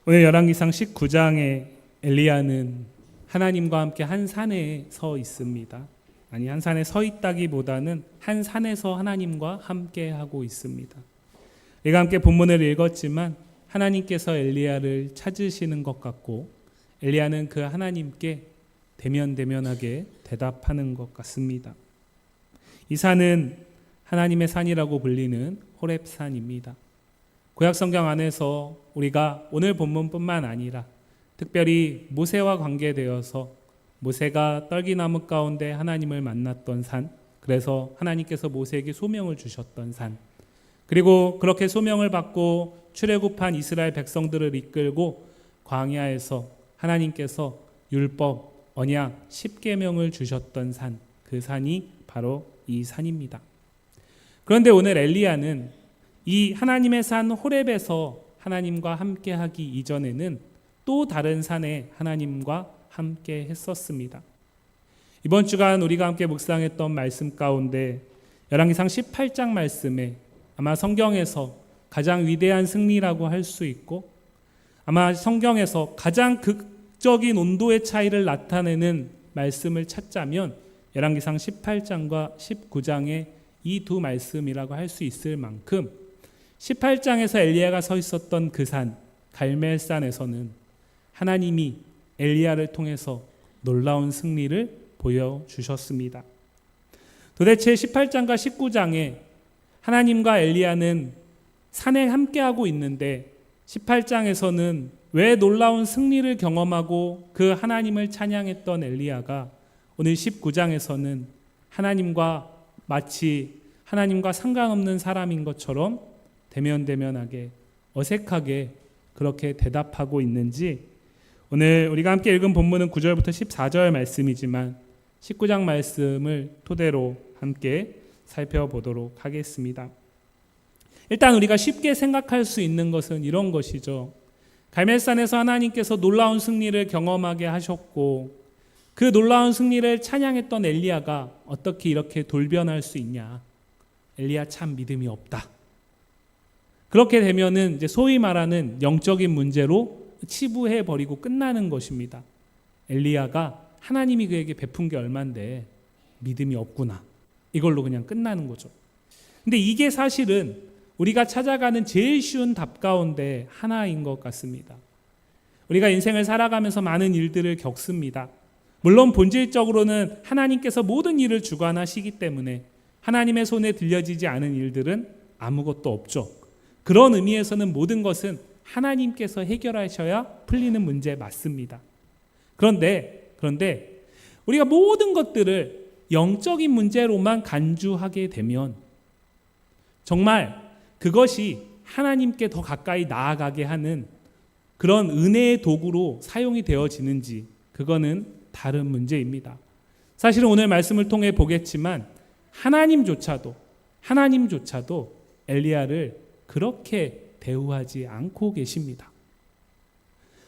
오늘 열왕기상 19장에 엘리야는 하나님과 함께 한 산에 서 있습니다. 아니, 한 산에 서 있다기보다는 한 산에서 하나님과 함께 하고 있습니다. 우리가 함께 본문을 읽었지만 하나님께서 엘리야를 찾으시는 것 같고 엘리야는 그 하나님께 대면대면하게 대답하는 것 같습니다. 이 산은 하나님의 산이라고 불리는 호렙산입니다. 구약성경 안에서 우리가 오늘 본문뿐만 아니라 특별히 모세와 관계되어서 모세가 떨기나무 가운데 하나님을 만났던 산, 그래서 하나님께서 모세에게 소명을 주셨던 산, 그리고 그렇게 소명을 받고 출애굽한 이스라엘 백성들을 이끌고 광야에서 하나님께서 율법, 언약, 십계명을 주셨던 산, 그 산이 바로 이 산입니다. 그런데 오늘 엘리야는 이 하나님의 산 호렙에서 하나님과 함께하기 이전에는 또 다른 산에 하나님과 함께 했었습니다. 이번 주간 우리가 함께 묵상했던 말씀 가운데 열왕기상 18장 말씀에 아마 성경에서 가장 위대한 승리라고 할 수 있고 아마 성경에서 가장 극적인 온도의 차이를 나타내는 말씀을 찾자면 열왕기상 18장과 19장의 이 두 말씀이라고 할 수 있을 만큼 18장에서 엘리야가 서 있었던 그 산 갈멜산에서는 하나님이 엘리야를 통해서 놀라운 승리를 보여주셨습니다. 도대체 18장과 19장에 하나님과 엘리야는 산에 함께하고 있는데 18장에서는 왜 놀라운 승리를 경험하고 그 하나님을 찬양했던 엘리야가 오늘 19장에서는 하나님과 마치 하나님과 상관없는 사람인 것처럼 대면대면하게 어색하게 그렇게 대답하고 있는지 오늘 우리가 함께 읽은 본문은 9절부터 14절 말씀이지만 19장 말씀을 토대로 함께 살펴보도록 하겠습니다. 일단 우리가 쉽게 생각할 수 있는 것은 이런 것이죠. 갈멜산에서 하나님께서 놀라운 승리를 경험하게 하셨고 그 놀라운 승리를 찬양했던 엘리야가 어떻게 이렇게 돌변할 수 있냐. 엘리야 참 믿음이 없다. 그렇게 되면은 이제 소위 말하는 영적인 문제로 치부해 버리고 끝나는 것입니다. 엘리야가 하나님이 그에게 베푼 게 얼만데 믿음이 없구나. 이걸로 그냥 끝나는 거죠. 근데 이게 사실은 우리가 찾아가는 제일 쉬운 답 가운데 하나인 것 같습니다. 우리가 인생을 살아가면서 많은 일들을 겪습니다. 물론 본질적으로는 하나님께서 모든 일을 주관하시기 때문에 하나님의 손에 들려지지 않은 일들은 아무것도 없죠. 그런 의미에서는 모든 것은 하나님께서 해결하셔야 풀리는 문제 맞습니다. 그런데 우리가 모든 것들을 영적인 문제로만 간주하게 되면 정말 그것이 하나님께 더 가까이 나아가게 하는 그런 은혜의 도구로 사용이 되어지는지 그거는 다른 문제입니다. 사실은 오늘 말씀을 통해 보겠지만 하나님조차도 엘리야를 그렇게 대우하지 않고 계십니다.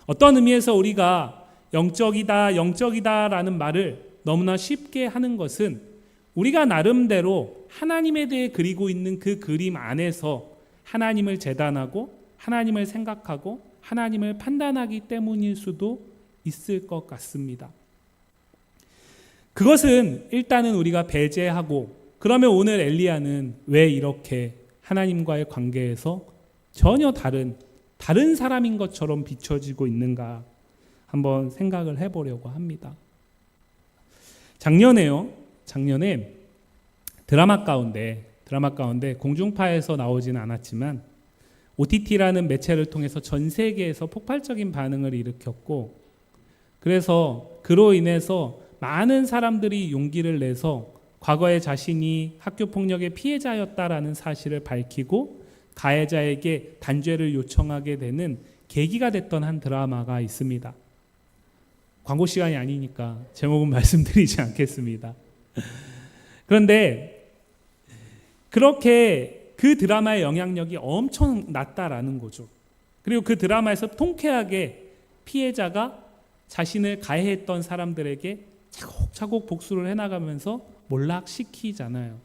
어떤 의미에서 우리가 영적이다라는 말을 너무나 쉽게 하는 것은 우리가 나름대로 하나님에 대해 그리고 있는 그 그림 안에서 하나님을 재단하고 하나님을 생각하고 하나님을 판단하기 때문일 수도 있을 것 같습니다. 그것은 일단은 우리가 배제하고 그러면 오늘 엘리야는 왜 이렇게 하나님과의 관계에서 전혀 다른 사람인 것처럼 비춰지고 있는가 한번 생각을 해보려고 합니다. 작년에 드라마 가운데 공중파에서 나오지는 않았지만 OTT라는 매체를 통해서 전 세계에서 폭발적인 반응을 일으켰고 그래서 그로 인해서 많은 사람들이 용기를 내서 과거에 자신이 학교폭력의 피해자였다라는 사실을 밝히고 가해자에게 단죄를 요청하게 되는 계기가 됐던 한 드라마가 있습니다. 광고 시간이 아니니까 제목은 말씀드리지 않겠습니다. 그런데 그렇게 그 드라마의 영향력이 엄청 났다라는 거죠. 그리고 그 드라마에서 통쾌하게 피해자가 자신을 가해했던 사람들에게 차곡차곡 복수를 해나가면서 몰락시키잖아요.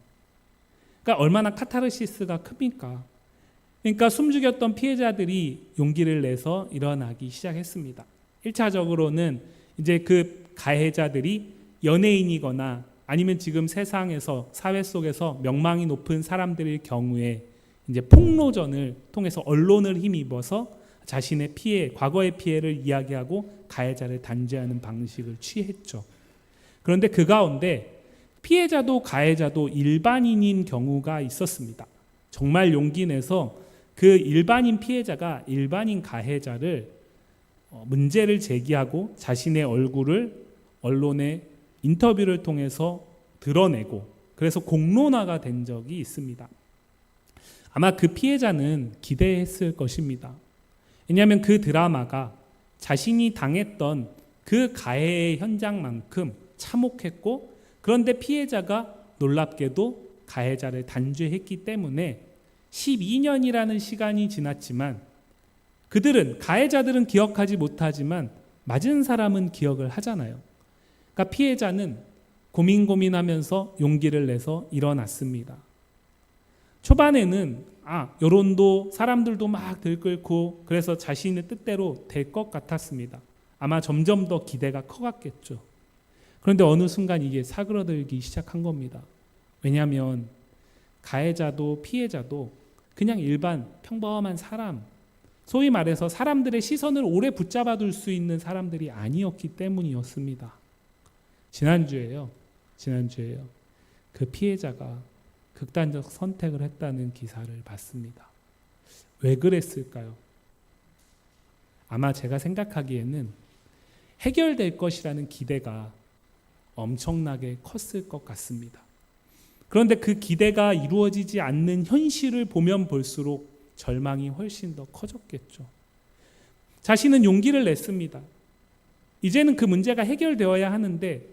그러니까 얼마나 카타르시스가 큽니까? 그러니까 숨죽였던 피해자들이 용기를 내서 일어나기 시작했습니다. 1차적으로는 이제 그 가해자들이 연예인이거나 아니면 지금 세상에서 사회 속에서 명망이 높은 사람들일 경우에 이제 폭로전을 통해서 언론을 힘입어서 자신의 피해, 과거의 피해를 이야기하고 가해자를 단죄하는 방식을 취했죠. 그런데 그 가운데 피해자도 가해자도 일반인인 경우가 있었습니다. 정말 용기 내서 그 일반인 피해자가 일반인 가해자를 문제를 제기하고 자신의 얼굴을 언론의 인터뷰를 통해서 드러내고 그래서 공론화가 된 적이 있습니다. 아마 그 피해자는 기대했을 것입니다. 왜냐하면 그 드라마가 자신이 당했던 그 가해의 현장만큼 참혹했고 그런데 피해자가 놀랍게도 가해자를 단죄했기 때문에 12년이라는 시간이 지났지만 가해자들은 기억하지 못하지만 맞은 사람은 기억을 하잖아요. 그러니까 피해자는 고민하면서 용기를 내서 일어났습니다. 초반에는 여론도 사람들도 막 들끓고 그래서 자신의 뜻대로 될 것 같았습니다. 아마 점점 더 기대가 커갔겠죠. 그런데 어느 순간 이게 사그러들기 시작한 겁니다. 왜냐하면 가해자도 피해자도 그냥 일반 평범한 사람, 소위 말해서 사람들의 시선을 오래 붙잡아둘 수 있는 사람들이 아니었기 때문이었습니다. 지난주에요. 그 피해자가 극단적 선택을 했다는 기사를 봤습니다. 왜 그랬을까요? 아마 제가 생각하기에는 해결될 것이라는 기대가 엄청나게 컸을 것 같습니다. 그런데 그 기대가 이루어지지 않는 현실을 보면 볼수록 절망이 훨씬 더 커졌겠죠. 자신은 용기를 냈습니다. 이제는 그 문제가 해결되어야 하는데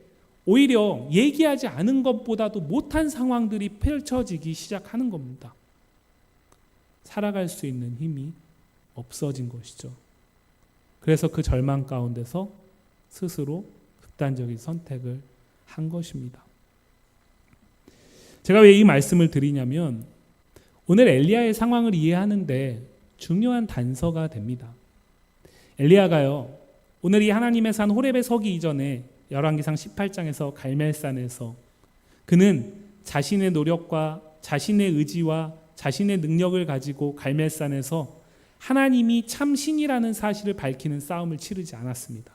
오히려 얘기하지 않은 것보다도 못한 상황들이 펼쳐지기 시작하는 겁니다. 살아갈 수 있는 힘이 없어진 것이죠. 그래서 그 절망 가운데서 스스로 극단적인 선택을 한 것입니다. 제가 왜 이 말씀을 드리냐면 오늘 엘리야의 상황을 이해하는데 중요한 단서가 됩니다. 엘리야가요, 오늘 이 하나님의 산 호렙에 서기 이전에 열왕기상 18장에서 갈멜산에서 그는 자신의 노력과 자신의 의지와 자신의 능력을 가지고 갈멜산에서 하나님이 참 신이라는 사실을 밝히는 싸움을 치르지 않았습니다.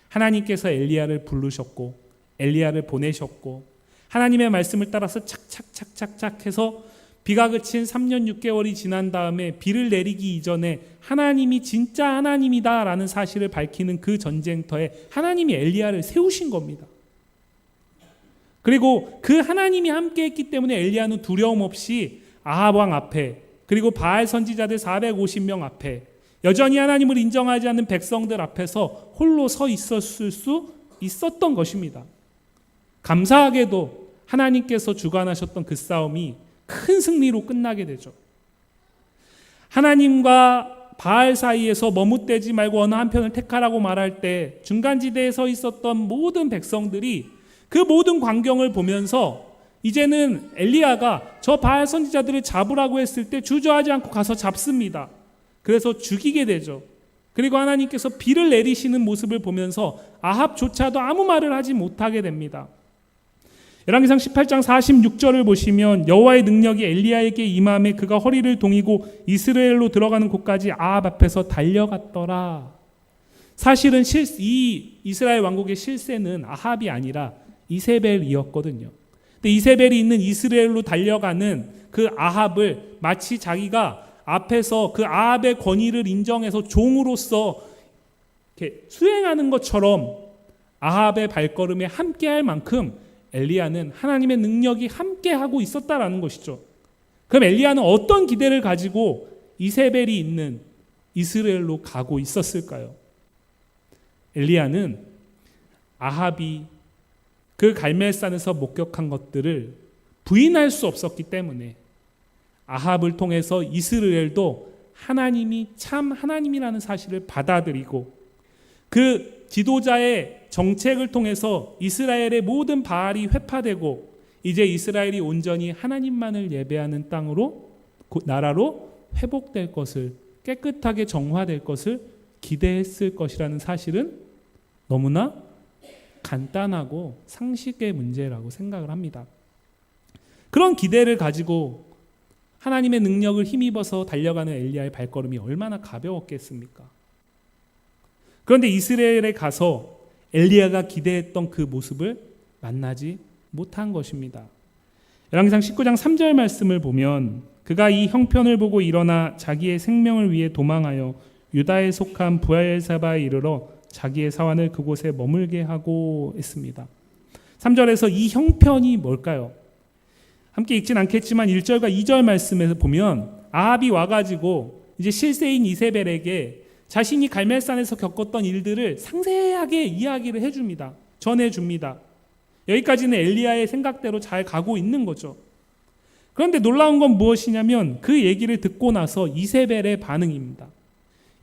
하나님께서 엘리야를 부르셨고 엘리야를 보내셨고 하나님의 말씀을 따라서 착착착착착 해서 비가 그친 3년 6개월이 지난 다음에 비를 내리기 이전에 하나님이 진짜 하나님이다라는 사실을 밝히는 그 전쟁터에 하나님이 엘리야를 세우신 겁니다. 그리고 그 하나님이 함께했기 때문에 엘리야는 두려움 없이 아합 왕 앞에 그리고 바알 선지자들 450명 앞에 여전히 하나님을 인정하지 않는 백성들 앞에서 홀로 서 있었을 수 있었던 것입니다. 감사하게도 하나님께서 주관하셨던 그 싸움이 큰 승리로 끝나게 되죠. 하나님과 바알 사이에서 머뭇대지 말고 어느 한편을 택하라고 말할 때 중간지대에 서 있었던 모든 백성들이 그 모든 광경을 보면서 이제는 엘리야가 저 바알 선지자들을 잡으라고 했을 때 주저하지 않고 가서 잡습니다. 그래서 죽이게 되죠. 그리고 하나님께서 비를 내리시는 모습을 보면서 아합조차도 아무 말을 하지 못하게 됩니다. 열왕기상 18장 46절을 보시면 여호와의 능력이 엘리야에게 임함에 그가 허리를 동이고 이스라엘로 들어가는 곳까지 아합 앞에서 달려갔더라. 사실은 이 이스라엘 왕국의 실세는 아합이 아니라 이세벨이었거든요. 근데 이세벨이 있는 이스라엘로 달려가는 그 아합을 마치 자기가 앞에서 그 아합의 권위를 인정해서 종으로서 이렇게 수행하는 것처럼 아합의 발걸음에 함께할 만큼 엘리야는 하나님의 능력이 함께하고 있었다라는 것이죠. 그럼 엘리야는 어떤 기대를 가지고 이세벨이 있는 이스라엘로 가고 있었을까요? 엘리야는 아합이 그 갈멜산에서 목격한 것들을 부인할 수 없었기 때문에 아합을 통해서 이스라엘도 하나님이 참 하나님이라는 사실을 받아들이고 그 지도자의 정책을 통해서 이스라엘의 모든 바알이 회파되고 이제 이스라엘이 온전히 하나님만을 예배하는 나라로 회복될 것을, 깨끗하게 정화될 것을 기대했을 것이라는 사실은 너무나 간단하고 상식의 문제라고 생각을 합니다. 그런 기대를 가지고 하나님의 능력을 힘입어서 달려가는 엘리야의 발걸음이 얼마나 가벼웠겠습니까? 그런데 이스라엘에 가서 엘리야가 기대했던 그 모습을 만나지 못한 것입니다. 열왕기상 19장 3절 말씀을 보면 그가 이 형편을 보고 일어나 자기의 생명을 위해 도망하여 유다에 속한 브엘사바에 이르러 자기의 사환을 그곳에 머물게 하고 했습니다. 3절에서 이 형편이 뭘까요? 함께 읽진 않겠지만 1절과 2절 말씀에서 보면 아합이 와가지고 이제 실세인 이세벨에게 자신이 갈멜산에서 겪었던 일들을 상세하게 이야기를 해줍니다. 전해줍니다. 여기까지는 엘리야의 생각대로 잘 가고 있는 거죠. 그런데 놀라운 건 무엇이냐면 그 얘기를 듣고 나서 이세벨의 반응입니다.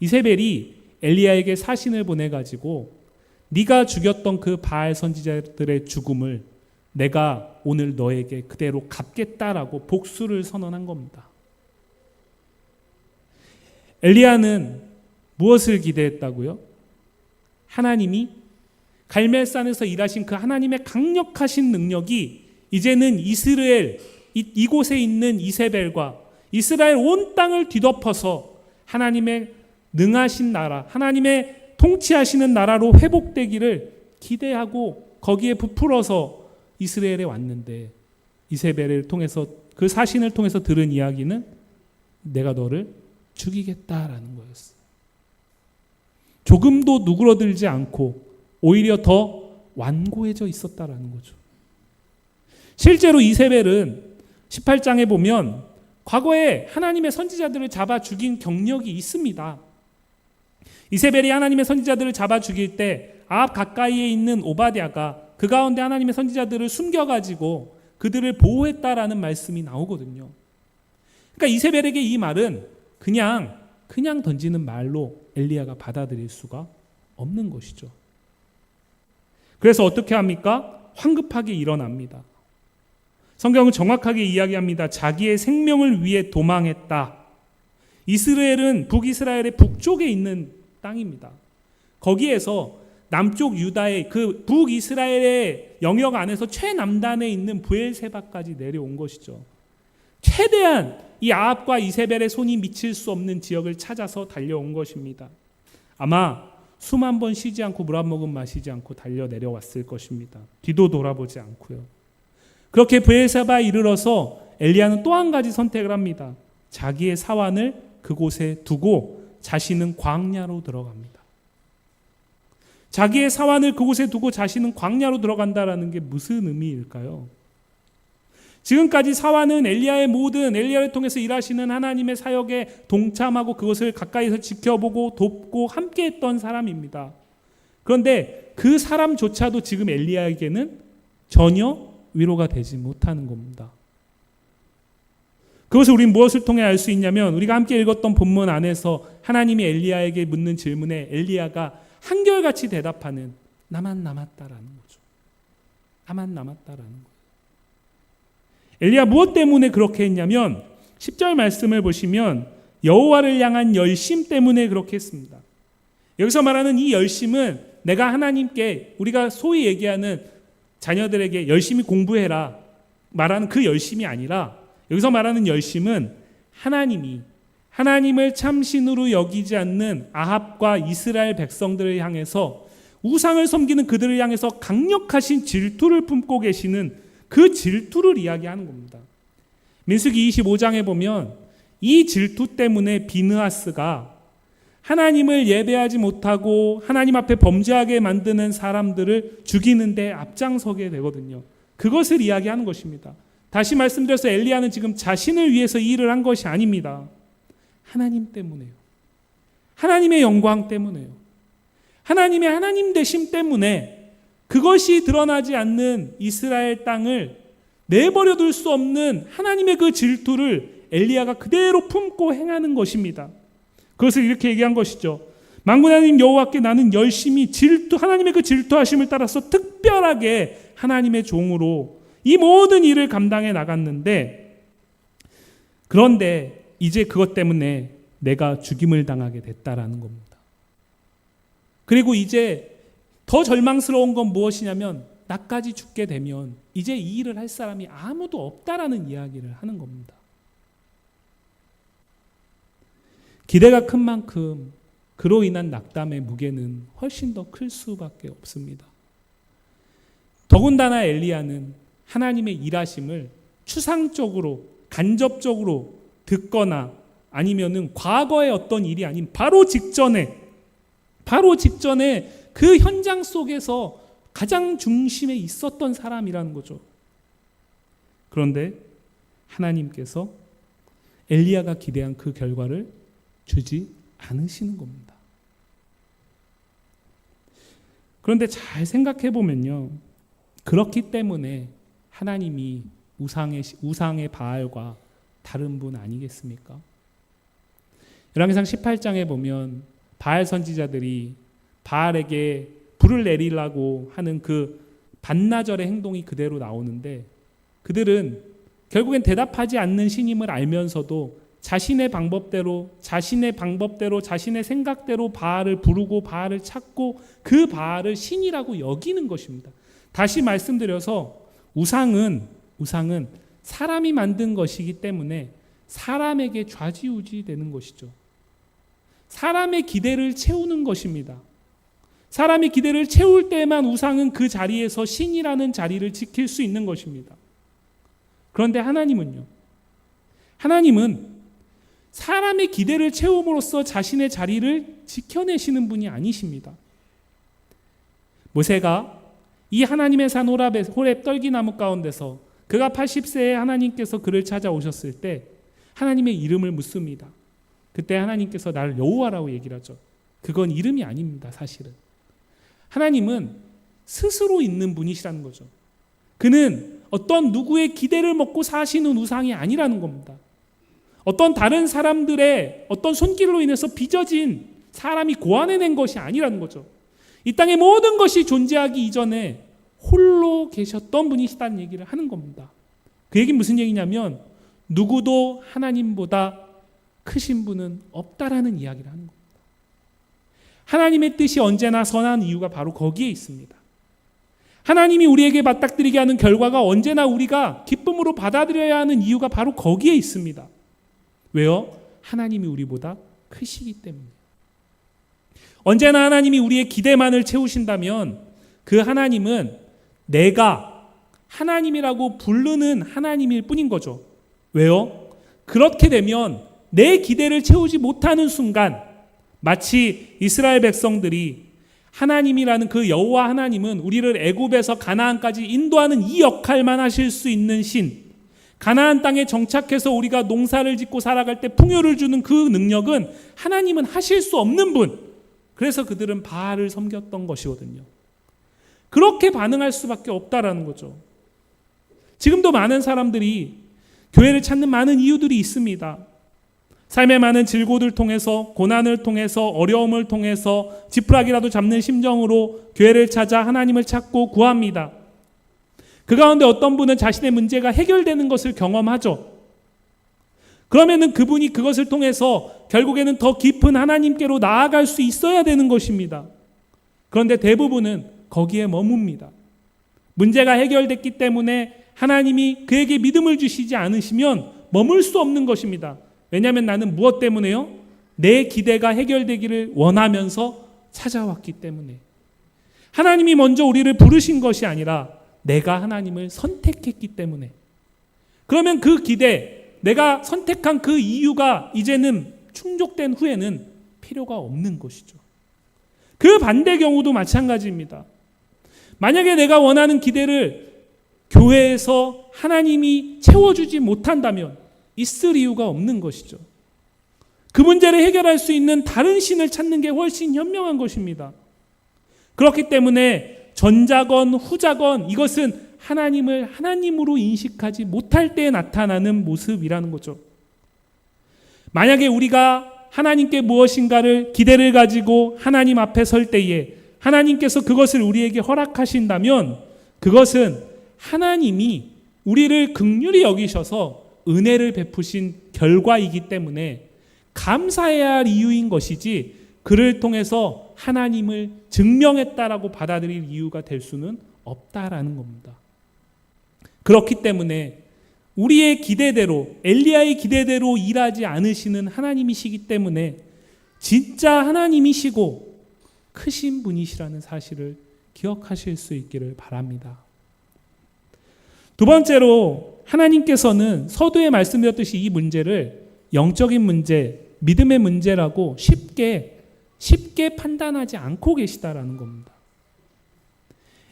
이세벨이 엘리야에게 사신을 보내가지고 네가 죽였던 그 바알 선지자들의 죽음을 내가 오늘 너에게 그대로 갚겠다라고 복수를 선언한 겁니다. 엘리야는 무엇을 기대했다고요? 하나님이 갈멜산에서 일하신 그 하나님의 강력하신 능력이 이제는 이스라엘 이곳에 있는 이세벨과 이스라엘 온 땅을 뒤덮어서 하나님의 능하신 나라, 하나님의 통치하시는 나라로 회복되기를 기대하고 거기에 부풀어서 이스라엘에 왔는데 이세벨을 통해서 그 사신을 통해서 들은 이야기는 내가 너를 죽이겠다라는 거였어요. 조금도 누그러들지 않고 오히려 더 완고해져 있었다라는 거죠. 실제로 이세벨은 18장에 보면 과거에 하나님의 선지자들을 잡아 죽인 경력이 있습니다. 이세벨이 하나님의 선지자들을 잡아 죽일 때 아합 가까이에 있는 오바댜가 그 가운데 하나님의 선지자들을 숨겨가지고 그들을 보호했다라는 말씀이 나오거든요. 그러니까 이세벨에게 이 말은 그냥 던지는 말로 엘리야가 받아들일 수가 없는 것이죠. 그래서 어떻게 합니까? 황급하게 일어납니다. 성경은 정확하게 이야기합니다. 자기의 생명을 위해 도망했다. 이스라엘은 북이스라엘의 북쪽에 있는 땅입니다. 거기에서 남쪽 유다의 그 북이스라엘의 영역 안에서 최남단에 있는 브엘세바까지 내려온 것이죠. 최대한 이 아합과 이세벨의 손이 미칠 수 없는 지역을 찾아서 달려온 것입니다. 아마 숨 한 번 쉬지 않고 물 한 모금 마시지 않고 달려 내려왔을 것입니다. 뒤도 돌아보지 않고요. 그렇게 브엘세바에 이르러서 엘리야는 또 한 가지 선택을 합니다. 자기의 사환을 그곳에 두고 자신은 광야로 들어갑니다. 자기의 사환을 그곳에 두고 자신은 광야로 들어간다라는 게 무슨 의미일까요? 지금까지 사환은 엘리야를 통해서 일하시는 하나님의 사역에 동참하고 그것을 가까이서 지켜보고 돕고 함께했던 사람입니다. 그런데 그 사람조차도 지금 엘리야에게는 전혀 위로가 되지 못하는 겁니다. 그것을 우리는 무엇을 통해 알 수 있냐면 우리가 함께 읽었던 본문 안에서 하나님이 엘리야에게 묻는 질문에 엘리야가 한결같이 대답하는 나만 남았다라는 거죠. 나만 남았다라는 거예요. 엘리야 무엇 때문에 그렇게 했냐면 10절 말씀을 보시면 여호와를 향한 열심 때문에 그렇게 했습니다. 여기서 말하는 이 열심은 내가 하나님께 우리가 소위 얘기하는 자녀들에게 열심히 공부해라 말하는 그 열심이 아니라 여기서 말하는 열심은 하나님이 하나님을 참신으로 여기지 않는 아합과 이스라엘 백성들을 향해서 우상을 섬기는 그들을 향해서 강력하신 질투를 품고 계시는 그 질투를 이야기하는 겁니다. 민수기 25장에 보면 이 질투 때문에 비느하스가 하나님을 예배하지 못하고 하나님 앞에 범죄하게 만드는 사람들을 죽이는 데 앞장서게 되거든요. 그것을 이야기하는 것입니다. 다시 말씀드려서 엘리야는 지금 자신을 위해서 이 일을 한 것이 아닙니다. 하나님 때문에요. 하나님의 영광 때문에요. 하나님의 하나님 되심 때문에 그것이 드러나지 않는 이스라엘 땅을 내버려 둘 수 없는 하나님의 그 질투를 엘리야가 그대로 품고 행하는 것입니다. 그것을 이렇게 얘기한 것이죠. 만군 하나님 여호와께 나는 열심히 하나님의 그 질투하심을 따라서 특별하게 하나님의 종으로 이 모든 일을 감당해 나갔는데 그런데 이제 그것 때문에 내가 죽임을 당하게 됐다라는 겁니다. 그리고 이제 더 절망스러운 건 무엇이냐면 나까지 죽게 되면 이제 이 일을 할 사람이 아무도 없다라는 이야기를 하는 겁니다. 기대가 큰 만큼 그로 인한 낙담의 무게는 훨씬 더 클 수밖에 없습니다. 더군다나 엘리야는 하나님의 일하심을 추상적으로 간접적으로 듣거나 아니면은 과거의 어떤 일이 아닌 바로 직전에 그 현장 속에서 가장 중심에 있었던 사람이라는 거죠. 그런데 하나님께서 엘리야가 기대한 그 결과를 주지 않으시는 겁니다. 그런데 잘 생각해 보면요, 그렇기 때문에 하나님이 우상의 바알과 다른 분 아니겠습니까? 열왕기상 18장에 보면 바알 선지자들이 바알에게 불을 내리려고 하는 그 반나절의 행동이 그대로 나오는데, 그들은 결국엔 대답하지 않는 신임을 알면서도 자신의 방법대로 자신의 생각대로 바알을 부르고 바알을 찾고 그 바알을 신이라고 여기는 것입니다. 다시 말씀드려서 우상은 사람이 만든 것이기 때문에 사람에게 좌지우지되는 것이죠. 사람의 기대를 채우는 것입니다. 사람의 기대를 채울 때만 우상은 그 자리에서 신이라는 자리를 지킬 수 있는 것입니다. 그런데 하나님은 사람의 기대를 채움으로써 자신의 자리를 지켜내시는 분이 아니십니다. 모세가 이 하나님의 산 호렙 떨기나무 가운데서 그가 80세에 하나님께서 그를 찾아오셨을 때 하나님의 이름을 묻습니다. 그때 하나님께서 나를 여호와라고 얘기를 하죠. 그건 이름이 아닙니다, 사실은. 하나님은 스스로 있는 분이시라는 거죠. 그는 어떤 누구의 기대를 먹고 사시는 우상이 아니라는 겁니다. 어떤 다른 사람들의 어떤 손길로 인해서 빚어진 사람이 고안해낸 것이 아니라는 거죠. 이 땅의 모든 것이 존재하기 이전에 홀로 계셨던 분이시다는 얘기를 하는 겁니다. 그 얘기는 무슨 얘기냐면 누구도 하나님보다 크신 분은 없다라는 이야기를 하는 겁니다. 하나님의 뜻이 언제나 선한 이유가 바로 거기에 있습니다. 하나님이 우리에게 맞닥뜨리게 하는 결과가 언제나 우리가 기쁨으로 받아들여야 하는 이유가 바로 거기에 있습니다. 왜요? 하나님이 우리보다 크시기 때문에. 언제나 하나님이 우리의 기대만을 채우신다면 그 하나님은 내가 하나님이라고 부르는 하나님일 뿐인 거죠. 왜요? 그렇게 되면 내 기대를 채우지 못하는 순간 마치 이스라엘 백성들이 하나님이라는 그 여호와 하나님은 우리를 애굽에서 가나안까지 인도하는 이 역할만 하실 수 있는 신, 가나안 땅에 정착해서 우리가 농사를 짓고 살아갈 때 풍요를 주는 그 능력은 하나님은 하실 수 없는 분. 그래서 그들은 바알을 섬겼던 것이거든요. 그렇게 반응할 수밖에 없다라는 거죠. 지금도 많은 사람들이 교회를 찾는 많은 이유들이 있습니다. 삶의 많은 질고를 통해서, 고난을 통해서, 어려움을 통해서 지푸라기라도 잡는 심정으로 교회를 찾아 하나님을 찾고 구합니다. 그 가운데 어떤 분은 자신의 문제가 해결되는 것을 경험하죠. 그러면은 그분이 그것을 통해서 결국에는 더 깊은 하나님께로 나아갈 수 있어야 되는 것입니다. 그런데 대부분은 거기에 머뭅니다. 문제가 해결됐기 때문에 하나님이 그에게 믿음을 주시지 않으시면 머물 수 없는 것입니다. 왜냐하면 나는 무엇 때문에요? 내 기대가 해결되기를 원하면서 찾아왔기 때문에. 하나님이 먼저 우리를 부르신 것이 아니라 내가 하나님을 선택했기 때문에. 그러면 그 기대, 내가 선택한 그 이유가 이제는 충족된 후에는 필요가 없는 것이죠. 그 반대 경우도 마찬가지입니다. 만약에 내가 원하는 기대를 교회에서 하나님이 채워주지 못한다면 있을 이유가 없는 것이죠. 그 문제를 해결할 수 있는 다른 신을 찾는 게 훨씬 현명한 것입니다. 그렇기 때문에 전자건 후자건 이것은 하나님을 하나님으로 인식하지 못할 때 나타나는 모습이라는 거죠. 만약에 우리가 하나님께 무엇인가를 기대를 가지고 하나님 앞에 설 때에 하나님께서 그것을 우리에게 허락하신다면 그것은 하나님이 우리를 긍휼히 여기셔서 은혜를 베푸신 결과이기 때문에 감사해야 할 이유인 것이지 그를 통해서 하나님을 증명했다라고 받아들일 이유가 될 수는 없다라는 겁니다. 그렇기 때문에 우리의 기대대로, 엘리야의 기대대로 일하지 않으시는 하나님이시기 때문에 진짜 하나님이시고 크신 분이시라는 사실을 기억하실 수 있기를 바랍니다. 두 번째로 하나님께서는 서두에 말씀드렸듯이 이 문제를 영적인 문제, 믿음의 문제라고 쉽게 판단하지 않고 계시다라는 겁니다.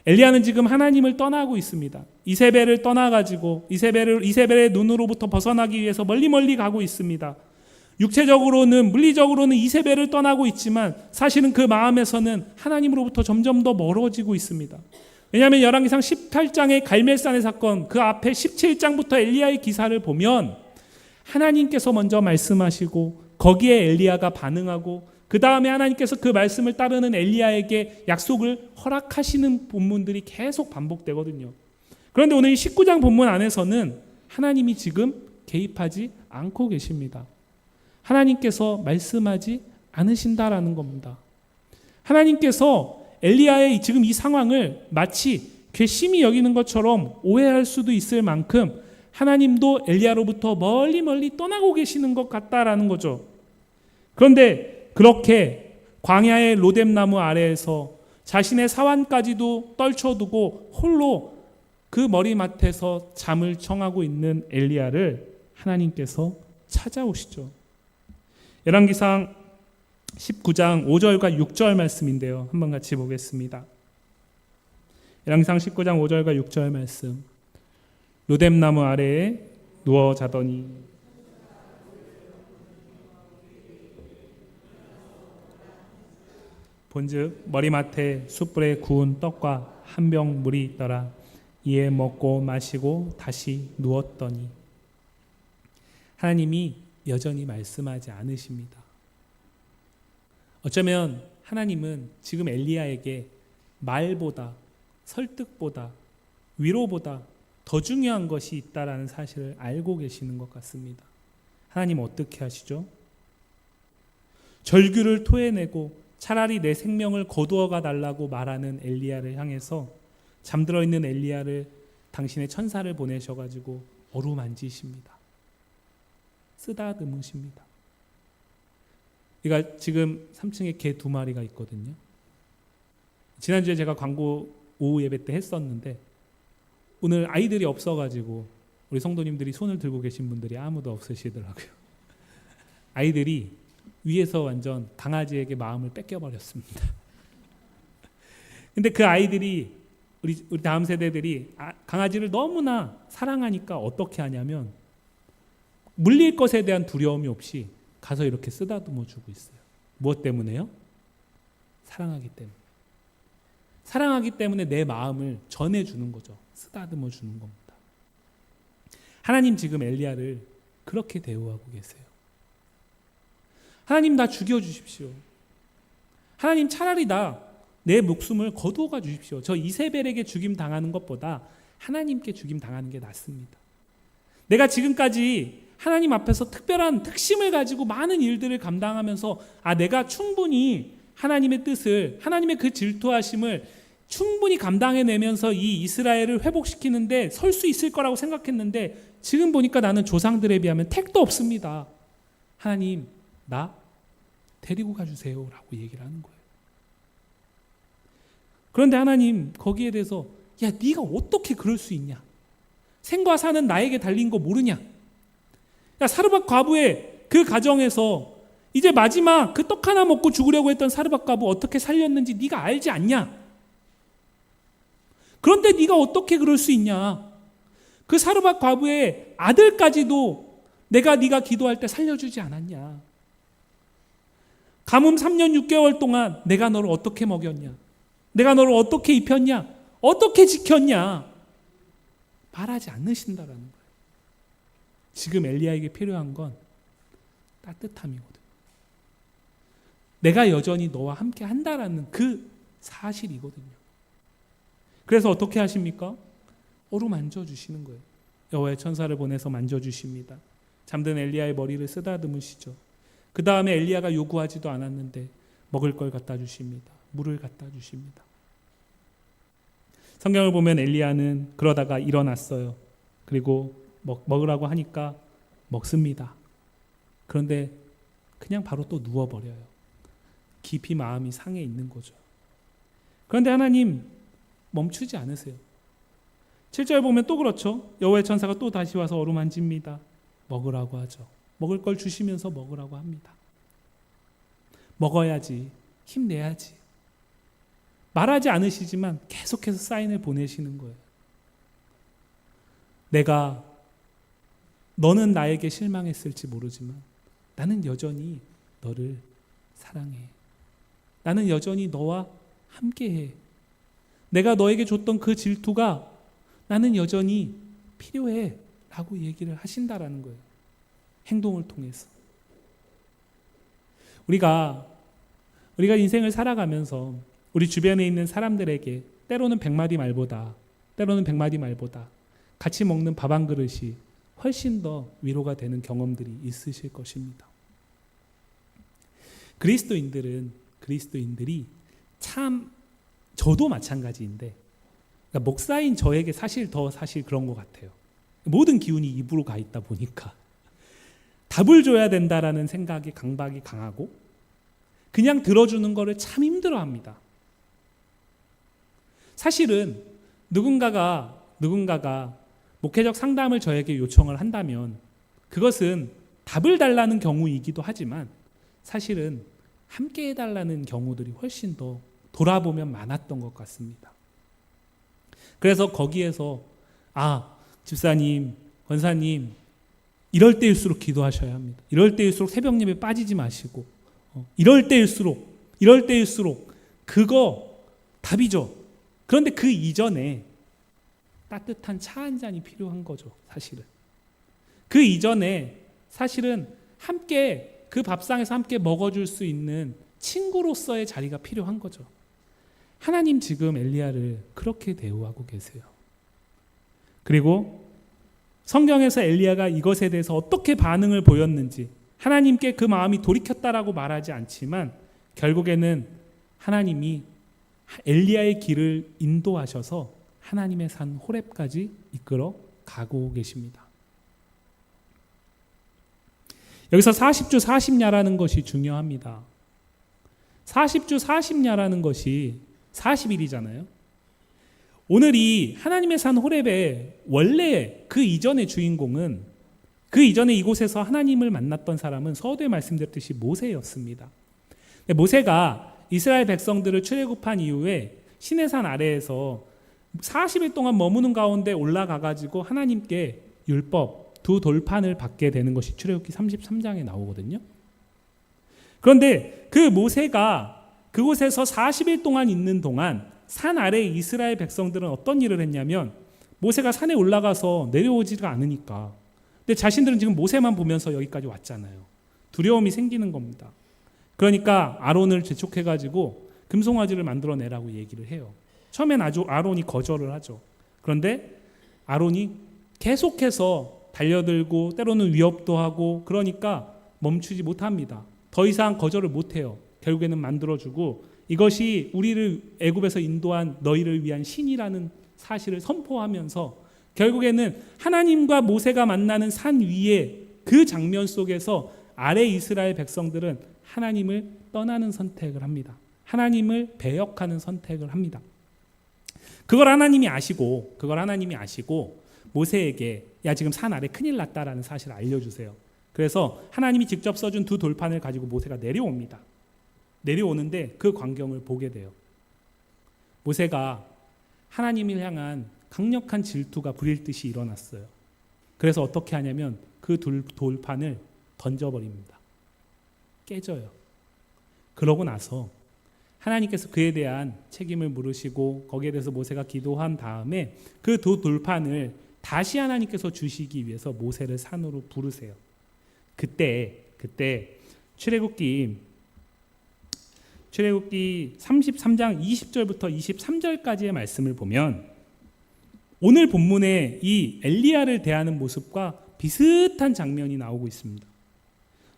엘리야는 지금 하나님을 떠나고 있습니다. 이세벨을 떠나가지고 이세벨의 눈으로부터 벗어나기 위해서 멀리 가고 있습니다. 육체적으로는, 물리적으로는 이세벨을 떠나고 있지만 사실은 그 마음에서는 하나님으로부터 점점 더 멀어지고 있습니다. 왜냐하면 열왕기상 18장의 갈멜산의 사건, 그 앞에 17장부터 엘리야의 기사를 보면 하나님께서 먼저 말씀하시고 거기에 엘리야가 반응하고 그 다음에 하나님께서 그 말씀을 따르는 엘리야에게 약속을 허락하시는 본문들이 계속 반복되거든요. 그런데 오늘 이 19장 본문 안에서는 하나님이 지금 개입하지 않고 계십니다. 하나님께서 말씀하지 않으신다라는 겁니다. 하나님께서 엘리야의 지금 이 상황을 마치 괘씸히 여기는 것처럼 오해할 수도 있을 만큼 하나님도 엘리야로부터 멀리 떠나고 계시는 것 같다라는 거죠. 그런데 그렇게 광야의 로뎀나무 아래에서 자신의 사환까지도 떨쳐두고 홀로 그 머리맡에서 잠을 청하고 있는 엘리야를 하나님께서 찾아오시죠. 열왕기상 19장 5절과 6절 말씀인데요. 한번 같이 보겠습니다. 열왕기상 19장 5절과 6절 말씀. 로뎀나무 아래에 누워 자더니 본즉 머리맡에 숯불에 구운 떡과 한 병 물이 있더라. 이에 먹고 마시고 다시 누웠더니 하나님이 여전히 말씀하지 않으십니다. 어쩌면 하나님은 지금 엘리야에게 말보다 설득보다 위로보다 더 중요한 것이 있다라는 사실을 알고 계시는 것 같습니다. 하나님 어떻게 하시죠? 절규를 토해내고 차라리 내 생명을 거두어가 달라고 말하는 엘리야를 향해서 잠들어 있는 엘리야를 당신의 천사를 보내셔가지고 어루만지십니다. 쓰다듬으십니다. 그러니까 지금 3층에 개 2마리가 있거든요. 지난주에 제가 광고 오후 예배 때 했었는데 오늘 아이들이 없어가지고 우리 성도님들이 손을 들고 계신 분들이 아무도 없으시더라고요. 아이들이 위에서 완전 강아지에게 마음을 뺏겨버렸습니다. 근데 그 아이들이 우리 다음 세대들이 강아지를 너무나 사랑하니까 어떻게 하냐면 물릴 것에 대한 두려움이 없이 가서 이렇게 쓰다듬어 주고 있어요. 무엇 때문에요? 사랑하기 때문에. 사랑하기 때문에 내 마음을 전해주는 거죠. 쓰다듬어 주는 겁니다. 하나님 지금 엘리야를 그렇게 대우하고 계세요. 하나님 나 죽여주십시오. 하나님 차라리 내 목숨을 거두어가 주십시오. 저 이세벨에게 죽임 당하는 것보다 하나님께 죽임 당하는 게 낫습니다. 내가 지금까지 하나님 앞에서 특별한 특심을 가지고 많은 일들을 감당하면서 내가 충분히 하나님의 뜻을, 하나님의 그 질투하심을 충분히 감당해내면서 이 이스라엘을 회복시키는데 설 수 있을 거라고 생각했는데 지금 보니까 나는 조상들에 비하면 택도 없습니다. 하나님 나 데리고 가주세요 라고 얘기를 하는 거예요. 그런데 하나님 거기에 대해서 네가 어떻게 그럴 수 있냐? 생과 사는 나에게 달린 거 모르냐? 사르밧 과부의 그 가정에서 이제 마지막 그 떡 하나 먹고 죽으려고 했던 사르밧 과부 어떻게 살렸는지 네가 알지 않냐? 그런데 네가 어떻게 그럴 수 있냐? 그 사르밧 과부의 아들까지도 네가 기도할 때 살려주지 않았냐? 가뭄 3년 6개월 동안 내가 너를 어떻게 먹였냐? 내가 너를 어떻게 입혔냐? 어떻게 지켰냐? 말하지 않으신다라는 거예요. 지금 엘리야에게 필요한 건 따뜻함이거든. 내가 여전히 너와 함께 한다라는 그 사실이거든요. 그래서 어떻게 하십니까? 어루만져 주시는 거예요. 여호와의 천사를 보내서 만져주십니다. 잠든 엘리야의 머리를 쓰다듬으시죠. 그 다음에 엘리야가 요구하지도 않았는데 먹을 걸 갖다 주십니다. 물을 갖다 주십니다. 성경을 보면 엘리야는 그러다가 일어났어요. 그리고 먹으라고 하니까 먹습니다. 그런데 그냥 바로 또 누워버려요. 깊이 마음이 상해 있는 거죠. 그런데 하나님 멈추지 않으세요. 7절 보면 또 그렇죠. 여호와의 천사가 또 다시 와서 어루만집니다. 먹으라고 하죠. 먹을 걸 주시면서 먹으라고 합니다. 먹어야지, 힘내야지. 말하지 않으시지만 계속해서 사인을 보내시는 거예요. 너는 나에게 실망했을지 모르지만 나는 여전히 너를 사랑해. 나는 여전히 너와 함께해. 내가 너에게 줬던 그 질투가 나는 여전히 필요해 라고 얘기를 하신다라는 거예요. 행동을 통해서. 우리가 인생을 살아가면서 우리 주변에 있는 사람들에게 때로는 100마디 말보다 같이 먹는 밥 한 그릇이 훨씬 더 위로가 되는 경험들이 있으실 것입니다. 그리스도인들이 참 저도 마찬가지인데 그러니까 목사인 저에게 사실 그런 것 같아요. 모든 기운이 입으로 가 있다 보니까 답을 줘야 된다라는 생각이 강박이 강하고 그냥 들어주는 거를 참 힘들어합니다. 사실은 누군가가 목회적 상담을 저에게 요청을 한다면 그것은 답을 달라는 경우이기도 하지만 사실은 함께 해달라는 경우들이 훨씬 더 돌아보면 많았던 것 같습니다. 그래서 거기에서 집사님, 권사님 이럴 때일수록 기도하셔야 합니다. 이럴 때일수록 새벽 예배 빠지지 마시고 이럴 때일수록 그거 답이죠. 그런데 그 이전에 따뜻한 차 한 잔이 필요한 거죠. 사실은 그 이전에 사실은 함께 그 밥상에서 함께 먹어줄 수 있는 친구로서의 자리가 필요한 거죠. 하나님 지금 엘리야를 그렇게 대우하고 계세요. 그리고 성경에서 엘리야가 이것에 대해서 어떻게 반응을 보였는지 하나님께 그 마음이 돌이켰다라고 말하지 않지만 결국에는 하나님이 엘리야의 길을 인도하셔서 하나님의 산 호렙까지 이끌어 가고 계십니다. 여기서 40주 40야라는 것이 중요합니다. 40주 40야라는 것이 40일이잖아요. 오늘이 하나님의 산 호렙의 원래 그 이전의 주인공은 그 이전에 이곳에서 하나님을 만났던 사람은 서두에 말씀드렸듯이 모세였습니다. 모세가 이스라엘 백성들을 출애굽한 이후에 시내산 아래에서 40일 동안 머무는 가운데 올라가가지고 하나님께 율법 두 돌판을 받게 되는 것이 출애굽기 33장에 나오거든요. 그런데 그 모세가 그곳에서 40일 동안 있는 동안 산 아래 이스라엘 백성들은 어떤 일을 했냐면 모세가 산에 올라가서 내려오지가 않으니까 근데 자신들은 지금 모세만 보면서 여기까지 왔잖아요. 두려움이 생기는 겁니다. 그러니까 아론을 재촉해가지고 금송아지를 만들어내라고 얘기를 해요. 처음엔 아론이 거절을 하죠. 그런데 아론이 계속해서 달려들고 때로는 위협도 하고 그러니까 멈추지 못합니다. 더 이상 거절을 못해요. 결국에는 만들어주고 이것이 우리를 애굽에서 인도한 너희를 위한 신이라는 사실을 선포하면서 결국에는 하나님과 모세가 만나는 산 위에 그 장면 속에서 아래 이스라엘 백성들은 하나님을 떠나는 선택을 합니다. 하나님을 배역하는 선택을 합니다. 그걸 하나님이 아시고 모세에게 지금 산 아래 큰일 났다라는 사실을 알려주세요. 그래서 하나님이 직접 써준 두 돌판을 가지고 모세가 내려옵니다. 내려오는데 그 광경을 보게 돼요. 모세가 하나님을 향한 강력한 질투가 불일 듯이 일어났어요. 그래서 어떻게 하냐면 그 돌판을 던져버립니다. 깨져요. 그러고 나서 하나님께서 그에 대한 책임을 물으시고 거기에 대해서 모세가 기도한 다음에 그 두 돌판을 다시 하나님께서 주시기 위해서 모세를 산으로 부르세요. 그때 출애굽기 33장 20절부터 23절까지의 말씀을 보면 오늘 본문에 이 엘리야를 대하는 모습과 비슷한 장면이 나오고 있습니다.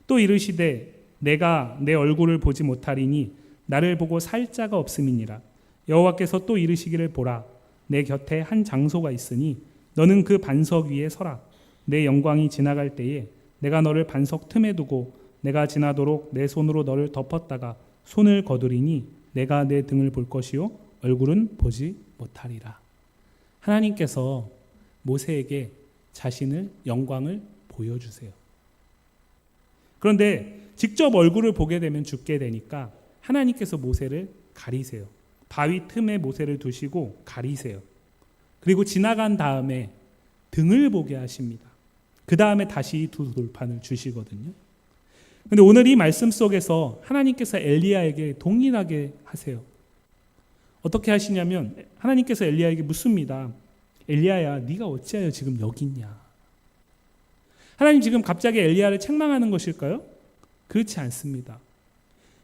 또 이르시되 내가 내 얼굴을 보지 못하리니 나를 보고 살 자가 없음이니라. 여호와께서 또 이르시기를 보라 내 곁에 한 장소가 있으니 너는 그 반석 위에 서라. 내 영광이 지나갈 때에 내가 너를 반석 틈에 두고 내가 지나도록 내 손으로 너를 덮었다가 손을 거두리니 내가 내 등을 볼 것이요 얼굴은 보지 못하리라. 하나님께서 모세에게 자신을 영광을 보여주세요. 그런데 직접 얼굴을 보게 되면 죽게 되니까 하나님께서 모세를 가리세요. 바위 틈에 모세를 두시고 가리세요. 그리고 지나간 다음에 등을 보게 하십니다. 그 다음에 다시 두 돌판을 주시거든요. 그런데 오늘 이 말씀 속에서 하나님께서 엘리야에게 동일하게 하세요. 어떻게 하시냐면 하나님께서 엘리야에게 묻습니다. 엘리야야, 네가 어찌하여 지금 여기 있냐? 하나님 지금 갑자기 엘리야를 책망하는 것일까요? 그렇지 않습니다.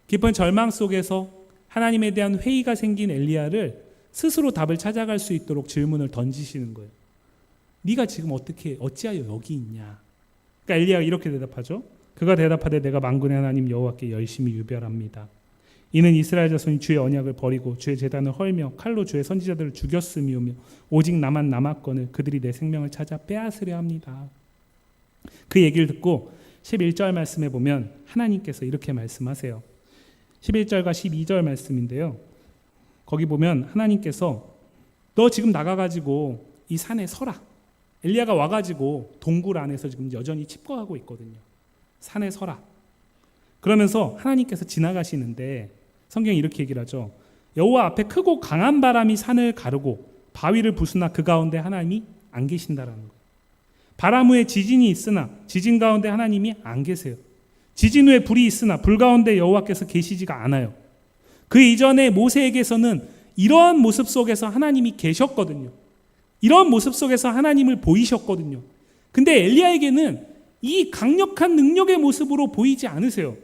깊은 절망 속에서 하나님에 대한 회의가 생긴 엘리야를 스스로 답을 찾아갈 수 있도록 질문을 던지시는 거예요. 네가 지금 어찌하여 여기 있냐? 그러니까 엘리야가 이렇게 대답하죠. 그가 대답하되 내가 만군의 하나님 여호와께 열심히 유별합니다. 이는 이스라엘 자손이 주의 언약을 버리고 주의 제단을 헐며 칼로 주의 선지자들을 죽였음이오며 오직 나만 남았거늘 그들이 내 생명을 찾아 빼앗으려 합니다. 그 얘기를 듣고 11절 말씀에 보면 하나님께서 이렇게 말씀하세요. 11절과 12절 말씀인데요. 거기 보면 하나님께서 너 지금 나가가지고 이 산에 서라. 엘리야가 와가지고 동굴 안에서 지금 여전히 칩거하고 있거든요. 산에 서라. 그러면서 하나님께서 지나가시는데 성경이 이렇게 얘기를 하죠. 여호와 앞에 크고 강한 바람이 산을 가르고 바위를 부수나 그 가운데 하나님이 안 계신다라는 거예요. 바람 후에 지진이 있으나 지진 가운데 하나님이 안 계세요. 지진 후에 불이 있으나 불 가운데 여호와께서 계시지가 않아요. 그 이전에 모세에게서는 이러한 모습 속에서 하나님이 계셨거든요. 이런 모습 속에서 하나님을 보이셨거든요. 근데 엘리야에게는 이 강력한 능력의 모습으로 보이지 않으세요.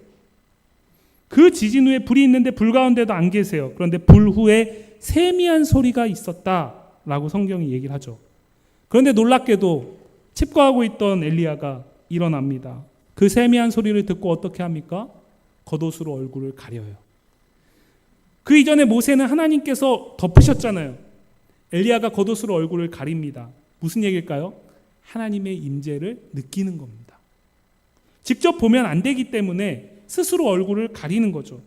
그 지진 후에 불이 있는데 불 가운데도 안 계세요. 그런데 불 후에 세미한 소리가 있었다라고 성경이 얘기를 하죠. 그런데 놀랍게도 칩거하고 있던 엘리야가 일어납니다. 그 세미한 소리를 듣고 어떻게 합니까? 겉옷으로 얼굴을 가려요. 그 이전에 모세는 하나님께서 덮으셨잖아요. 엘리야가 겉옷으로 얼굴을 가립니다. 무슨 얘기일까요? 하나님의 임재를 느끼는 겁니다. 직접 보면 안 되기 때문에 스스로 얼굴을 가리는 거죠.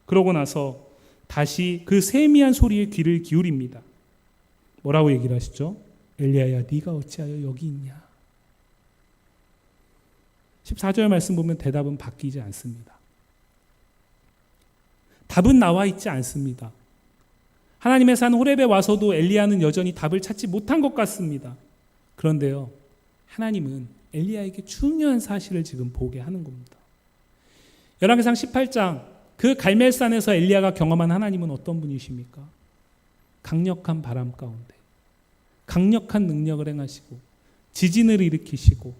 그러고 나서 다시 그 세미한 소리에 귀를 기울입니다. 뭐라고 얘기를 하시죠? 엘리야야, 네가 어찌하여 여기 있냐? 14절 말씀 보면 대답은 바뀌지 않습니다. 답은 나와 있지 않습니다. 하나님의 산 호렙에 와서도 엘리야는 여전히 답을 찾지 못한 것 같습니다. 그런데요, 하나님은 엘리야에게 중요한 사실을 지금 보게 하는 겁니다. 열왕기상 18장 그 갈멜산에서 엘리야가 경험한 하나님은 어떤 분이십니까? 강력한 바람 가운데 강력한 능력을 행하시고 지진을 일으키시고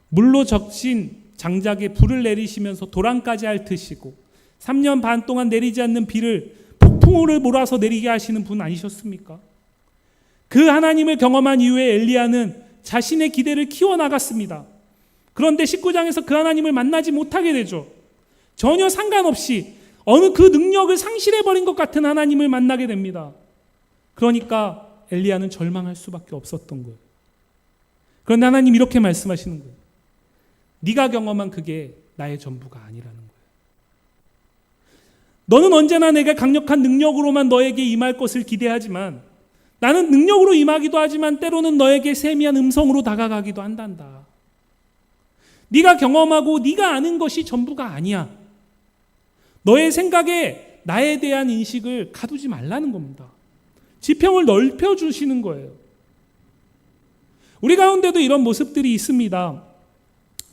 물로 적신 장작에 불을 내리시면서 도랑까지 핥으시고 3년 반 동안 내리지 않는 비를 폭풍우를 몰아서 내리게 하시는 분 아니셨습니까? 그 하나님을 경험한 이후에 엘리야는 자신의 기대를 키워나갔습니다. 그런데 19장에서 그 하나님을 만나지 못하게 되죠. 전혀 상관없이 어느 그 능력을 상실해버린 것 같은 하나님을 만나게 됩니다. 그러니까 엘리야는 절망할 수밖에 없었던 거예요. 그런데 하나님 이렇게 말씀하시는 거예요. 네가 경험한 그게 나의 전부가 아니라는 거예요. 너는 언제나 내가 강력한 능력으로만 너에게 임할 것을 기대하지만 나는 능력으로 임하기도 하지만 때로는 너에게 세미한 음성으로 다가가기도 한단다. 네가 경험하고 네가 아는 것이 전부가 아니야. 너의 생각에 나에 대한 인식을 가두지 말라는 겁니다. 지평을 넓혀주시는 거예요. 우리 가운데도 이런 모습들이 있습니다.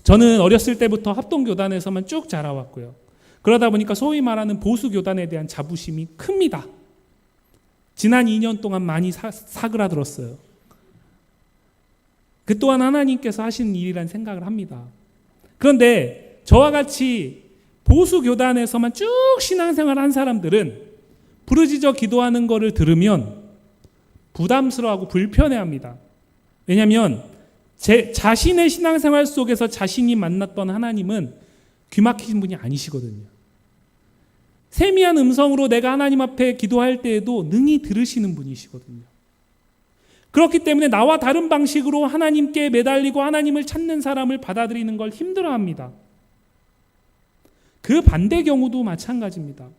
저는 어렸을 때부터 합동교단에서만 쭉 자라왔고요. 그러다 보니까 소위 말하는 보수교단에 대한 자부심이 큽니다. 지난 2년 동안 많이 사그라들었어요. 그 또한 하나님께서 하시는 일이라는 생각을 합니다. 그런데 저와 같이 보수교단에서만 쭉 신앙생활 한 사람들은 부르짖어 기도하는 거를 들으면 부담스러워하고 불편해합니다. 왜냐하면 자신의 신앙생활 속에서 자신이 만났던 하나님은 귀막히신 분이 아니시거든요. 세미한 음성으로 내가 하나님 앞에 기도할 때에도 능히 들으시는 분이시거든요. 그렇기 때문에 나와 다른 방식으로 하나님께 매달리고 하나님을 찾는 사람을 받아들이는 걸 힘들어합니다. 그 반대 경우도 마찬가지입니다.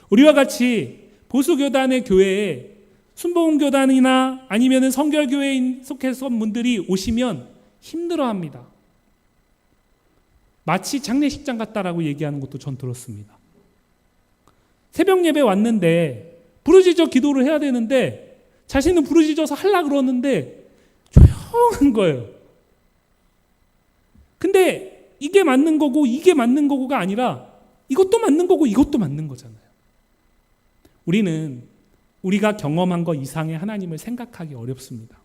우리와 같이 보수교단의 교회에 순복음교단이나 아니면 성결교회에 속해서 분들이 오시면 힘들어합니다. 마치 장례식장 같다라고 얘기하는 것도 전 들었습니다. 새벽 예배 왔는데 부르짖어 기도를 해야 되는데 자신은 부르짖어서 하려고 그러는데 조용한 거예요. 근데 이게 맞는 거고 이게 맞는 거고가 아니라 이것도 맞는 거고 이것도 맞는 거잖아요. 우리가 경험한 것 이상의 하나님을 생각하기 어렵습니다.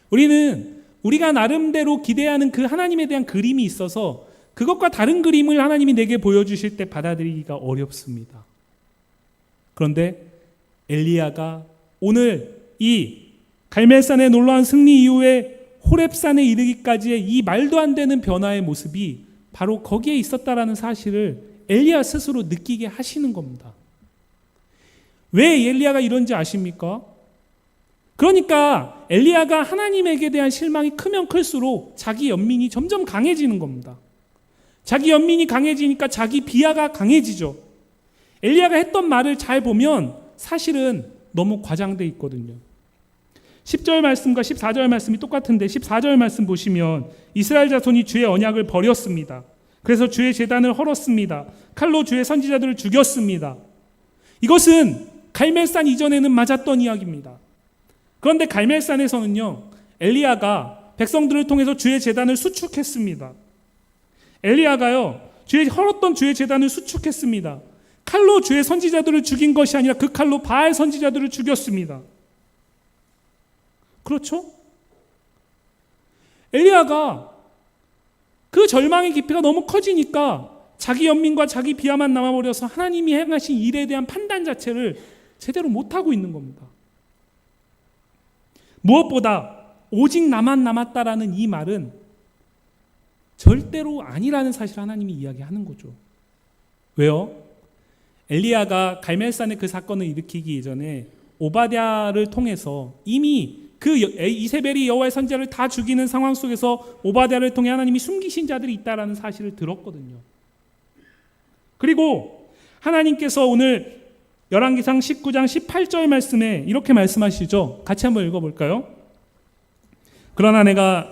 우리는 우리가 나름대로 기대하는 그 하나님에 대한 그림이 있어서 그것과 다른 그림을 하나님이 내게 보여주실 때 받아들이기가 어렵습니다. 그런데 엘리야가 오늘 이 갈멜산의 놀라운 승리 이후에 호렙산에 이르기까지의 이 말도 안 되는 변화의 모습이 바로 거기에 있었다라는 사실을 엘리야 스스로 느끼게 하시는 겁니다. 왜 엘리야가 이런지 아십니까? 그러니까 엘리야가 하나님에게 대한 실망이 크면 클수록 자기 연민이 점점 강해지는 겁니다. 자기 연민이 강해지니까 자기 비하가 강해지죠. 엘리야가 했던 말을 잘 보면 사실은 너무 과장돼 있거든요. 10절 말씀과 14절 말씀이 똑같은데 14절 말씀 보시면 이스라엘 자손이 주의 언약을 버렸습니다. 그래서 주의 제단을 헐었습니다. 칼로 주의 선지자들을 죽였습니다. 이것은 갈멜산 이전에는 맞았던 이야기입니다. 그런데 갈멜산에서는요, 엘리야가 백성들을 통해서 주의 제단을 수축했습니다. 엘리야가요, 헐었던 주의 제단을 수축했습니다. 칼로 주의 선지자들을 죽인 것이 아니라 그 칼로 바알 선지자들을 죽였습니다. 그렇죠? 엘리야가 그 절망의 깊이가 너무 커지니까 자기 연민과 자기 비하만 남아버려서 하나님이 행하신 일에 대한 판단 자체를 제대로 못하고 있는 겁니다. 무엇보다 오직 나만 남았다라는 이 말은 절대로 아니라는 사실을 하나님이 이야기하는 거죠. 왜요? 엘리야가 갈멜산의 그 사건을 일으키기 이전에 오바댜를 통해서 이미 그 이세벨이 여호와의 선지자를 다 죽이는 상황 속에서 오바댜를 통해 하나님이 숨기신 자들이 있다라는 사실을 들었거든요. 그리고 하나님께서 오늘 열왕기상 19장 18절 말씀에 이렇게 말씀하시죠. 같이 한번 읽어볼까요? 그러나 내가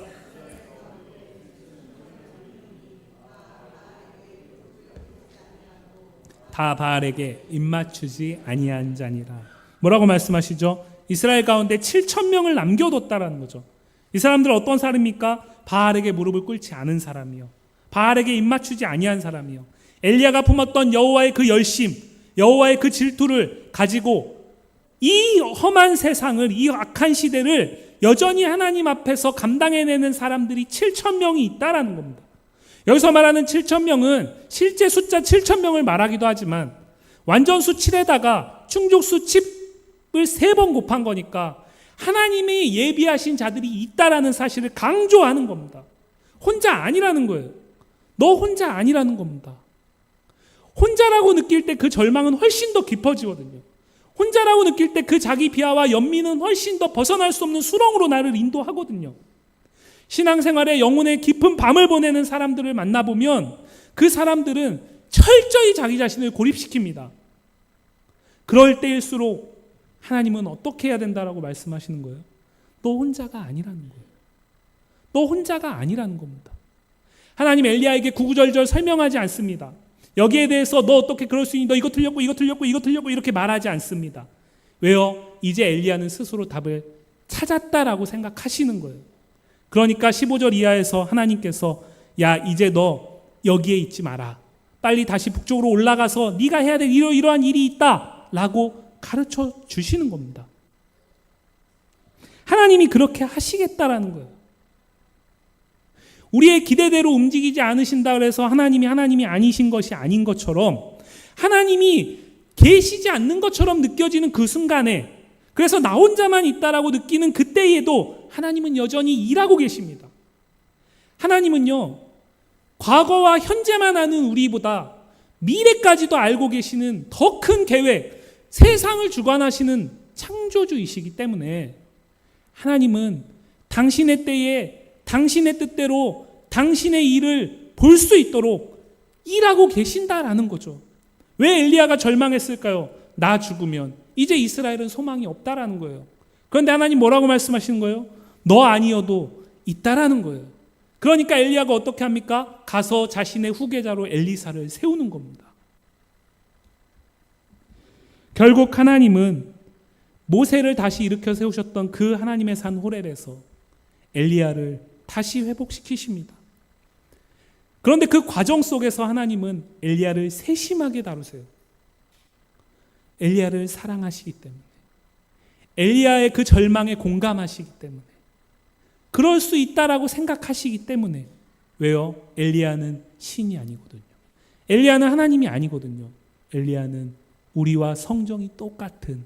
다 바알에게 입맞추지 아니한 자니라. 뭐라고 말씀하시죠? 이스라엘 가운데 7,000명을 남겨뒀다라는 거죠. 이 사람들은 어떤 사람입니까? 바알에게 무릎을 꿇지 않은 사람이요, 바알에게 입맞추지 아니한 사람이요, 엘리야가 품었던 여호와의 그 열심, 여호와의 그 질투를 가지고 이 험한 세상을, 이 악한 시대를 여전히 하나님 앞에서 감당해내는 사람들이 7,000명이 있다라는 겁니다. 여기서 말하는 7,000명은 실제 숫자 7,000명을 말하기도 하지만 완전수 7에다가 충족수 10을 3번 곱한 거니까 하나님이 예비하신 자들이 있다라는 사실을 강조하는 겁니다. 혼자 아니라는 거예요. 너 혼자 아니라는 겁니다. 혼자라고 느낄 때 그 절망은 훨씬 더 깊어지거든요. 혼자라고 느낄 때 그 자기 비하와 연민은 훨씬 더 벗어날 수 없는 수렁으로 나를 인도하거든요. 신앙생활에 영혼의 깊은 밤을 보내는 사람들을 만나보면 그 사람들은 철저히 자기 자신을 고립시킵니다. 그럴 때일수록 하나님은 어떻게 해야 된다라고 말씀하시는 거예요? 너 혼자가 아니라는 거예요. 너 혼자가 아니라는 겁니다. 하나님 엘리야에게 구구절절 설명하지 않습니다. 여기에 대해서 너 어떻게 그럴 수 있니? 너 이거 틀렸고 이거 틀렸고 이거 틀렸고 이렇게 말하지 않습니다. 왜요? 이제 엘리야는 스스로 답을 찾았다라고 생각하시는 거예요. 그러니까 15절 이하에서 하나님께서 야, 이제 너 여기에 있지 마라. 빨리 다시 북쪽으로 올라가서 네가 해야 될 이러이러한 일이 있다라고 가르쳐 주시는 겁니다. 하나님이 그렇게 하시겠다라는 거예요. 우리의 기대대로 움직이지 않으신다 그래서 하나님이 아니신 것이 아닌 것처럼 하나님이 계시지 않는 것처럼 느껴지는 그 순간에 그래서 나 혼자만 있다라고 느끼는 그때에도 하나님은 여전히 일하고 계십니다. 하나님은요, 과거와 현재만 아는 우리보다 미래까지도 알고 계시는 더 큰 계획, 세상을 주관하시는 창조주이시기 때문에 하나님은 당신의 때에 당신의 뜻대로 당신의 일을 볼 수 있도록 일하고 계신다라는 거죠. 왜 엘리야가 절망했을까요? 나 죽으면 이제 이스라엘은 소망이 없다라는 거예요. 그런데 하나님 뭐라고 말씀하시는 거예요? 너 아니어도 있다라는 거예요. 그러니까 엘리야가 어떻게 합니까? 가서 자신의 후계자로 엘리사를 세우는 겁니다. 결국 하나님은 모세를 다시 일으켜 세우셨던 그 하나님의 산 호렙에서 엘리야를 다시 회복시키십니다. 그런데 그 과정 속에서 하나님은 엘리야를 세심하게 다루세요. 엘리야를 사랑하시기 때문에, 엘리야의 그 절망에 공감하시기 때문에, 그럴 수 있다라고 생각하시기 때문에. 왜요? 엘리야는 신이 아니거든요. 엘리야는 하나님이 아니거든요. 엘리야는 우리와 성정이 똑같은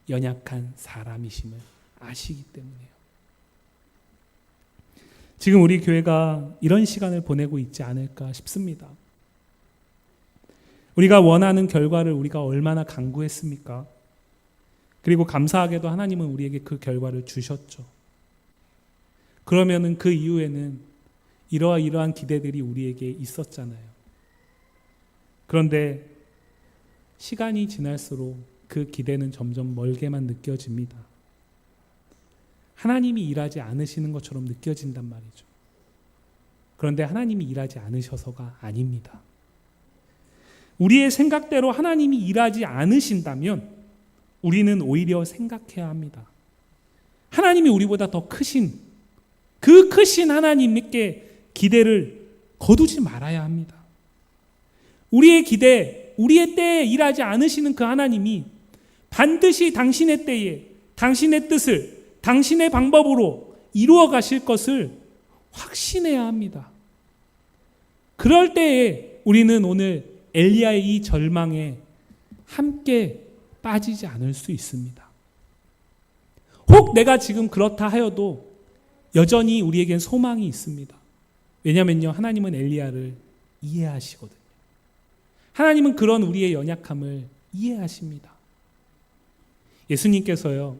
연약한 사람이심을 아시기 때문이에요. 지금 우리 교회가 이런 시간을 보내고 있지 않을까 싶습니다. 우리가 원하는 결과를 우리가 얼마나 간구했습니까? 그리고 감사하게도 하나님은 우리에게 그 결과를 주셨죠. 그러면은 그 이후에는 이러한 기대들이 우리에게 있었잖아요. 그런데 시간이 지날수록 그 기대는 점점 멀게만 느껴집니다. 하나님이 일하지 않으시는 것처럼 느껴진단 말이죠. 그런데 하나님이 일하지 않으셔서가 아닙니다. 우리의 생각대로 하나님이 일하지 않으신다면 우리는 오히려 생각해야 합니다. 하나님이 우리보다 더 크신, 그 크신 하나님께 기대를 거두지 말아야 합니다. 우리의 기대, 우리의 때에 일하지 않으시는 그 하나님이 반드시 당신의 때에 당신의 뜻을 당신의 방법으로 이루어 가실 것을 확신해야 합니다. 그럴 때에 우리는 오늘 엘리야의 이 절망에 함께 빠지지 않을 수 있습니다. 혹 내가 지금 그렇다 하여도 여전히 우리에겐 소망이 있습니다. 왜냐면요, 하나님은 엘리야를 이해하시거든요. 하나님은 그런 우리의 연약함을 이해하십니다. 예수님께서요,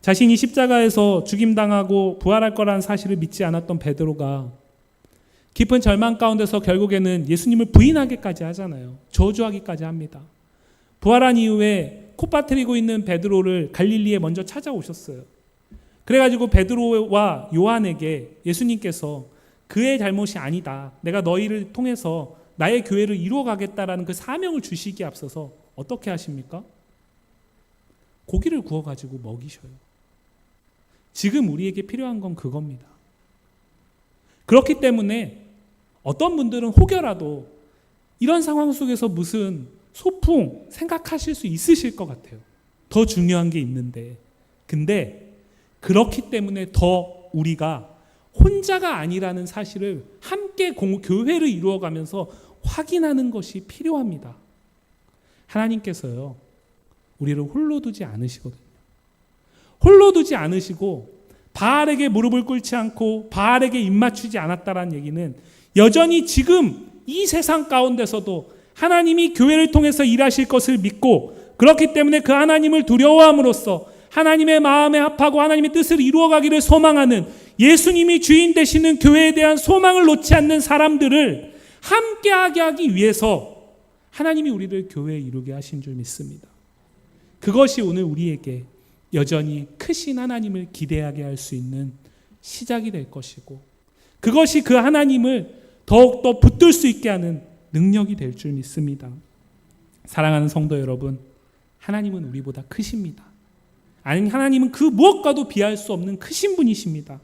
자신이 십자가에서 죽임당하고 부활할 거라는 사실을 믿지 않았던 베드로가 깊은 절망 가운데서 결국에는 예수님을 부인하기까지 하잖아요. 저주하기까지 합니다. 부활한 이후에 콧바트리고 있는 베드로를 갈릴리에 먼저 찾아오셨어요. 그래가지고 베드로와 요한에게 예수님께서 그의 잘못이 아니다, 내가 너희를 통해서 나의 교회를 이루어가겠다라는 그 사명을 주시기에 앞서서 어떻게 하십니까? 고기를 구워가지고 먹이셔요. 지금 우리에게 필요한 건 그겁니다. 그렇기 때문에 어떤 분들은 혹여라도 이런 상황 속에서 무슨 소풍 생각하실 수 있으실 것 같아요. 더 중요한 게 있는데. 근데 그렇기 때문에 더 우리가 혼자가 아니라는 사실을 함께 교회를 이루어가면서 확인하는 것이 필요합니다. 하나님께서요, 우리를 홀로 두지 않으시거든요. 홀로 두지 않으시고 바알에게 무릎을 꿇지 않고 바알에게 입맞추지 않았다라는 얘기는 여전히 지금 이 세상 가운데서도 하나님이 교회를 통해서 일하실 것을 믿고, 그렇기 때문에 그 하나님을 두려워함으로써 하나님의 마음에 합하고 하나님의 뜻을 이루어가기를 소망하는, 예수님이 주인 되시는 교회에 대한 소망을 놓지 않는 사람들을 함께하게 하기 위해서 하나님이 우리를 교회에 이루게 하신 줄 믿습니다. 그것이 오늘 우리에게 여전히 크신 하나님을 기대하게 할 수 있는 시작이 될 것이고, 그것이 그 하나님을 더욱더 붙들 수 있게 하는 능력이 될 줄 믿습니다. 사랑하는 성도 여러분, 하나님은 우리보다 크십니다. 아니, 하나님은 그 무엇과도 비할 수 없는 크신 분이십니다.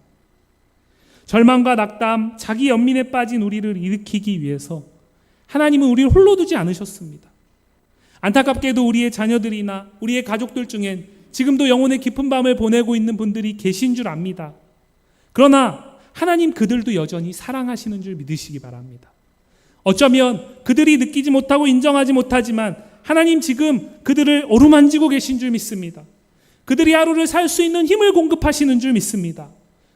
절망과 낙담, 자기 연민에 빠진 우리를 일으키기 위해서 하나님은 우리를 홀로 두지 않으셨습니다. 안타깝게도 우리의 자녀들이나 우리의 가족들 중엔 지금도 영혼의 깊은 밤을 보내고 있는 분들이 계신 줄 압니다. 그러나 하나님 그들도 여전히 사랑하시는 줄 믿으시기 바랍니다. 어쩌면 그들이 느끼지 못하고 인정하지 못하지만 하나님 지금 그들을 어루만지고 계신 줄 믿습니다. 그들이 하루를 살 수 있는 힘을 공급하시는 줄 믿습니다.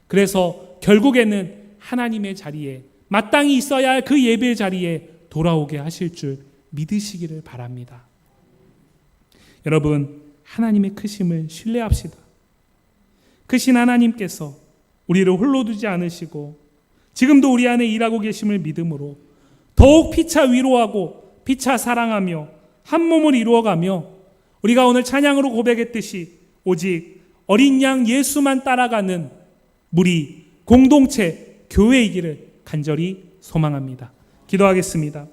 그래서 결국에는 하나님의 자리에, 마땅히 있어야 할 그 예배의 자리에 돌아오게 하실 줄 믿으시기를 바랍니다. 여러분, 하나님의 크심을 신뢰합시다. 크신 하나님께서 우리를 홀로 두지 않으시고 지금도 우리 안에 일하고 계심을 믿음으로 더욱 피차 위로하고 피차 사랑하며 한 몸을 이루어가며 우리가 오늘 찬양으로 고백했듯이 오직 어린 양 예수만 따라가는 무리, 공동체, 교회이기를 간절히 소망합니다. 기도하겠습니다.